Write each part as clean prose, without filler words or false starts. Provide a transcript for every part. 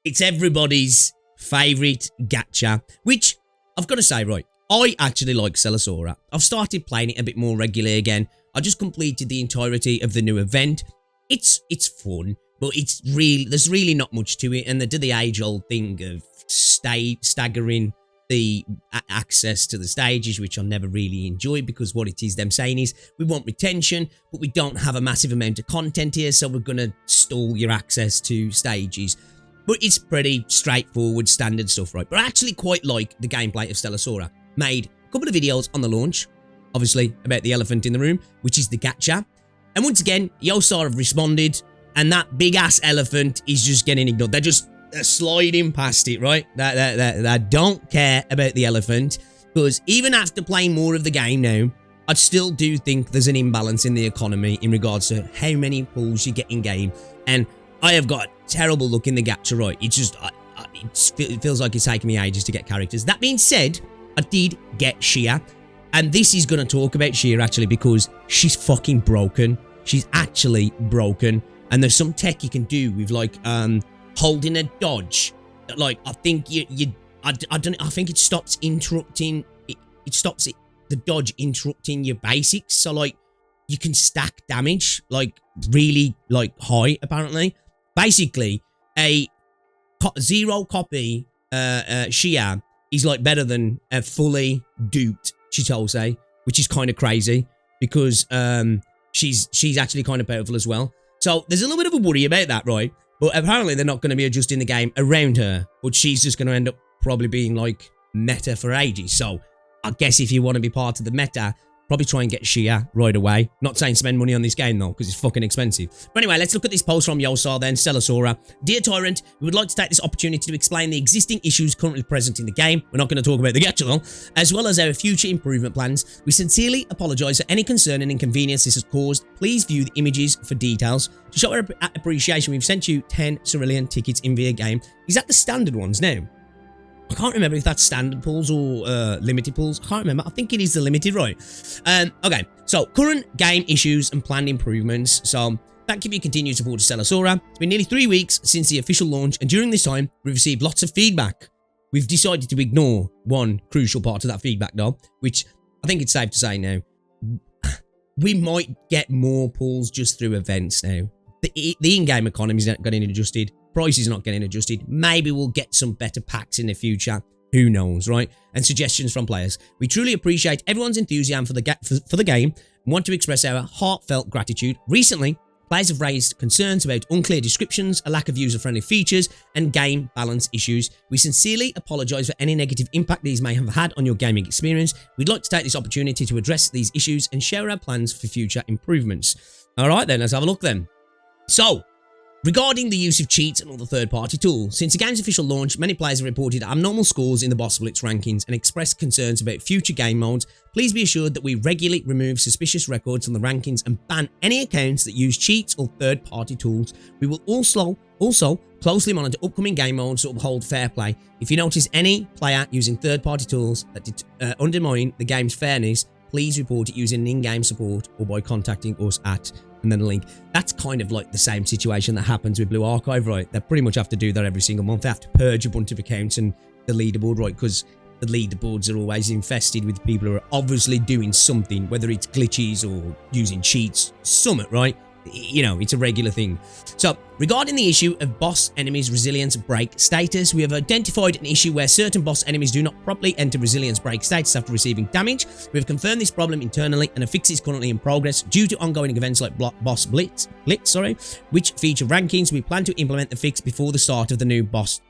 It's everybody's favourite gacha, which I've got to say, right, I actually like Stella Sora. I've started playing it a bit more regularly again. I just completed the entirety of the new event. It's fun, but there's really not much to it, and they do the age-old thing of staggering the access to the stages, which I never really enjoy, because what it is them saying is, we want retention, but we don't have a massive amount of content here, so we're going to stall your access to stages. But it's pretty straightforward, standard stuff, right? But I actually quite like the gameplay of Stella Sora. Made a couple of videos on the launch, obviously, about the elephant in the room, which is the gacha. And once again, Yostar have responded, and that big-ass elephant is just getting ignored. They're sliding past it, right? They don't care about the elephant, because even after playing more of the game now, I still do think there's an imbalance in the economy in regards to how many pulls you get in game, and I have got terrible luck in the gacha, right? It's just, it feels like it's taking me ages to get characters. That being said, I did get Shia, and this is going to talk about Shia actually, because she's fucking broken. She's actually broken, and there's some tech you can do with like, holding a dodge. Like, I think I think it stops interrupting, it stops the dodge interrupting your basics, so like, you can stack damage, like, really, like, high, apparently. Basically, a zero copy, Shia is, like, better than a fully duped Chitose, which is kind of crazy, because, she's actually kind of powerful as well. So, there's a little bit of a worry about that, right? But apparently, they're not going to be adjusting the game around her, but she's just going to end up probably being, like, meta for ages. So, I guess if you want to be part of the meta, probably try and get Shia right away. Not saying spend money on this game though, because it's fucking expensive. But anyway, let's look at this post from Yostar then, Stella Sora. Dear Tyrant, we would like to take this opportunity to explain the existing issues currently present in the game. We're not going to talk about the gacha though, as well as our future improvement plans. We sincerely apologise for any concern and inconvenience this has caused. Please view the images for details. To show our appreciation, we've sent you 10 Cerulean tickets in via game. Is that the standard ones now? I can't remember if that's standard pulls or limited pulls. I can't remember. I think it is the limited, right? Okay, so current game issues and planned improvements. So thank you for your continued support to Stella Sora. It's been nearly 3 weeks since the official launch, and during this time, we've received lots of feedback. We've decided to ignore one crucial part of that feedback, though, which I think it's safe to say now. We might get more pulls just through events now. The in-game economy is not getting adjusted. Price is not getting adjusted. Maybe we'll get some better packs in the future. Who knows, right? And suggestions from players. We truly appreciate everyone's enthusiasm for the game and want to express our heartfelt gratitude. Recently, players have raised concerns about unclear descriptions, a lack of user-friendly features, and game balance issues. We sincerely apologise for any negative impact these may have had on your gaming experience. We'd like to take this opportunity to address these issues and share our plans for future improvements. Alright then, let's have a look then. So, regarding the use of cheats and other third-party tools, since the game's official launch, many players have reported abnormal scores in the Boss Blitz rankings and expressed concerns about future game modes. Please be assured that we regularly remove suspicious records from the rankings and ban any accounts that use cheats or third-party tools. We will also closely monitor upcoming game modes that will hold fair play. If you notice any player using third-party tools that undermine the game's fairness, please report it using in-game support or by contacting us at... and then a link. That's kind of like the same situation that happens with Blue Archive, right? They pretty much have to do that every single month. They have to purge a bunch of accounts and the leaderboard, right? Because the leaderboards are always infested with people who are obviously doing something, whether it's glitches or using cheats, summit, right? You know, it's a regular thing. So, regarding the issue of boss enemies resilience break status, we have identified an issue where certain boss enemies do not properly enter resilience break status after receiving damage. We have confirmed this problem internally, and a fix is currently in progress due to ongoing events like Boss Blitz, which feature rankings. We plan to implement the fix before the start of the new Boss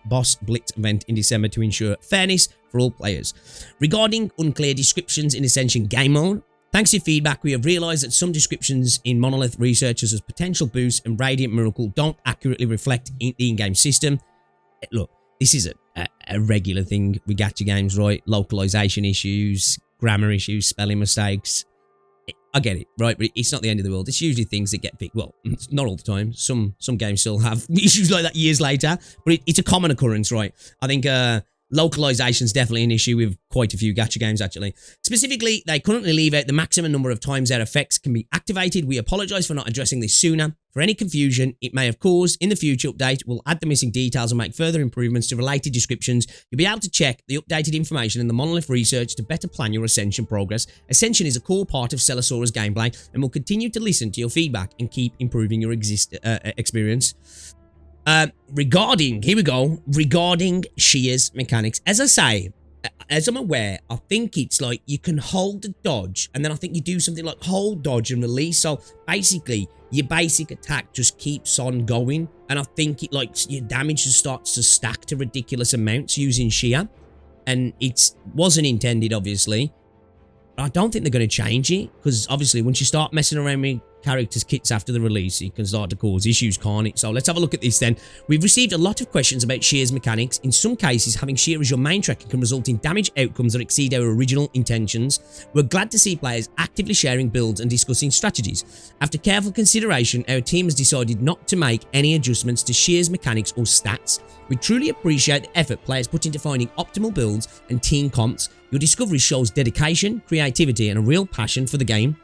Blitz event in December to ensure fairness for all players. Regarding unclear descriptions in Ascension game mode, thanks to your feedback, we have realised that some descriptions in Monolith researchers as potential boost and Radiant Miracle don't accurately reflect the in-game system. Look, this is a regular thing with gacha games, right? Localization issues, grammar issues, spelling mistakes. I get it, right? But it's not the end of the world. It's usually things that get fixed. Well, not all the time. Some games still have issues like that years later, but it's a common occurrence, right? I think Localization is definitely an issue with quite a few gacha games, actually. Specifically, they currently leave out the maximum number of times their effects can be activated. We apologize for not addressing this sooner. For any confusion it may have caused, in the future update, we'll add the missing details and make further improvements to related descriptions. You'll be able to check the updated information in the Monolith research to better plan your Ascension progress. Ascension is a core part of Stellasaura's gameplay, and we'll continue to listen to your feedback and keep improving your experience. Regarding Shia's mechanics, as I say, as I'm aware, I think it's like you can hold the dodge, and then I think you do something like hold, dodge, and release. So basically, your basic attack just keeps on going, and I think it like your damage just starts to stack to ridiculous amounts using Shia, and it wasn't intended, obviously. I don't think they're going to change it, because obviously once you start messing around with characters' kits after the release, it can start to cause issues, can't it? So let's have a look at this then. We've received a lot of questions about Shia's mechanics. In some cases, having Shia as your main tracker can result in damage outcomes that exceed our original intentions. We're glad to see players actively sharing builds and discussing strategies. After careful consideration, our team has decided not to make any adjustments to Shia's mechanics or stats. We truly appreciate the effort players put into finding optimal builds and team comps. Your discovery shows dedication, creativity, and a real passion for the game.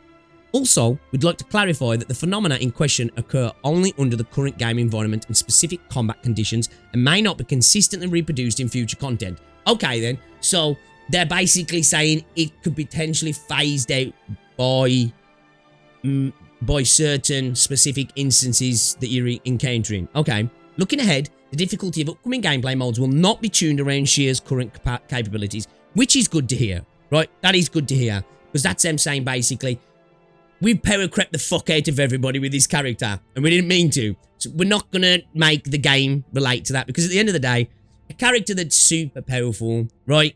Also, we'd like to clarify that the phenomena in question occur only under the current game environment and specific combat conditions and may not be consistently reproduced in future content. Okay then, so they're basically saying it could potentially phased out by certain specific instances that you're encountering. Okay, looking ahead, the difficulty of upcoming gameplay modes will not be tuned around Shia's current capabilities, which is good to hear, right? That is good to hear, because that's them saying basically, we've power crept the fuck out of everybody with this character, and we didn't mean to. So we're not going to make the game relate to that, because at the end of the day, a character that's super powerful, right?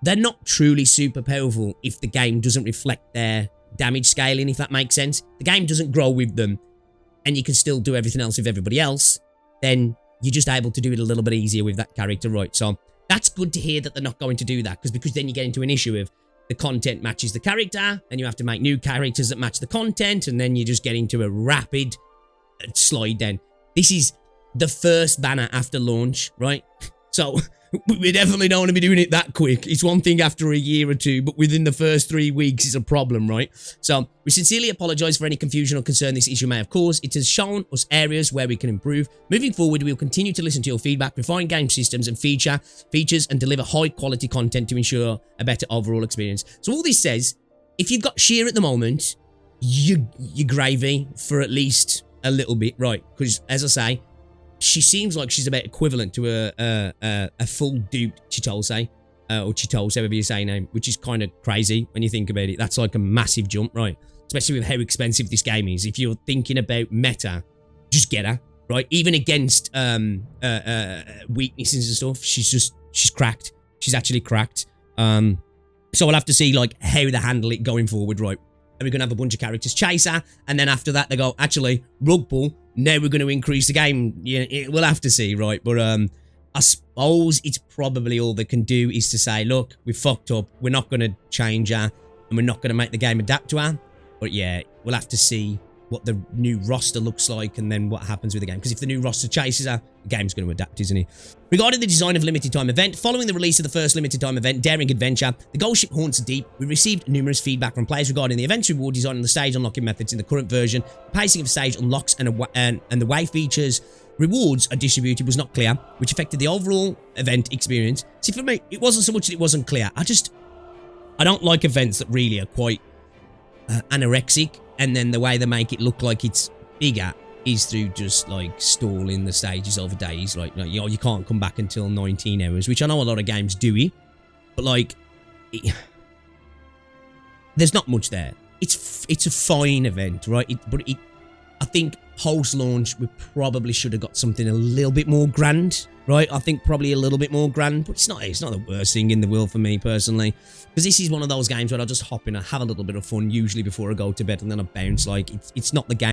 They're not truly super powerful if the game doesn't reflect their damage scaling, if that makes sense. The game doesn't grow with them, and you can still do everything else with everybody else, then you're just able to do it a little bit easier with that character, right? So that's good to hear that they're not going to do that, because then you get into an issue of the content matches the character, and you have to make new characters that match the content, and then you just get into a rapid slide then. This is the first banner after launch, right? So we definitely don't want to be doing it that quick. It's one thing after a year or two, but within the first 3 weeks is a problem, right? So we sincerely apologize for any confusion or concern this issue may have caused. It has shown us areas where we can improve. Moving forward, we will continue to listen to your feedback, refine game systems and features, and deliver high quality content to ensure a better overall experience. So all this says, if you've got Shia at the moment, you're gravy for at least a little bit, right? Because as I say, she seems like she's about equivalent to a full duped Chitose, or Chitose, however you say name, which is kind of crazy when you think about it. That's like a massive jump, right? Especially with how expensive this game is. If you're thinking about meta, just get her, right? Even against weaknesses and stuff, she's cracked. She's actually cracked. So we'll have to see like how they handle it going forward, right? And we're going to have a bunch of characters chase her, and then after that they go, actually, rug pull, now we're going to increase the game. Yeah, we'll have to see, right? But I suppose it's probably all they can do is to say, look, we fucked up, we're not going to change her, and we're not going to make the game adapt to her. But yeah, we'll have to see what the new roster looks like and then what happens with the game. Because if the new roster chases her, the game's going to adapt, isn't it? Regarding the design of limited time event, following the release of the first limited time event, Daring Adventure, the Ghost Ship Haunts the Deep, we received numerous feedback from players regarding the event's reward design and the stage unlocking methods in the current version. The pacing of stage unlocks and the way features rewards are distributed was not clear, which affected the overall event experience. See, for me, it wasn't so much that it wasn't clear. I don't like events that really are quite anorexic, and then the way they make it look like it's bigger is through just like stalling the stages over days. Like you know, you can't come back until 19 hours, which I know a lot of games do it, but like there's not much there. It's a fine event, right? I think post-launch we probably should have got something a little bit more grand, right? I think probably a little bit more grand, but it's not the worst thing in the world for me personally, because this is one of those games where I'll just hop in and have a little bit of fun usually before I go to bed, and then I bounce. Like it's not the game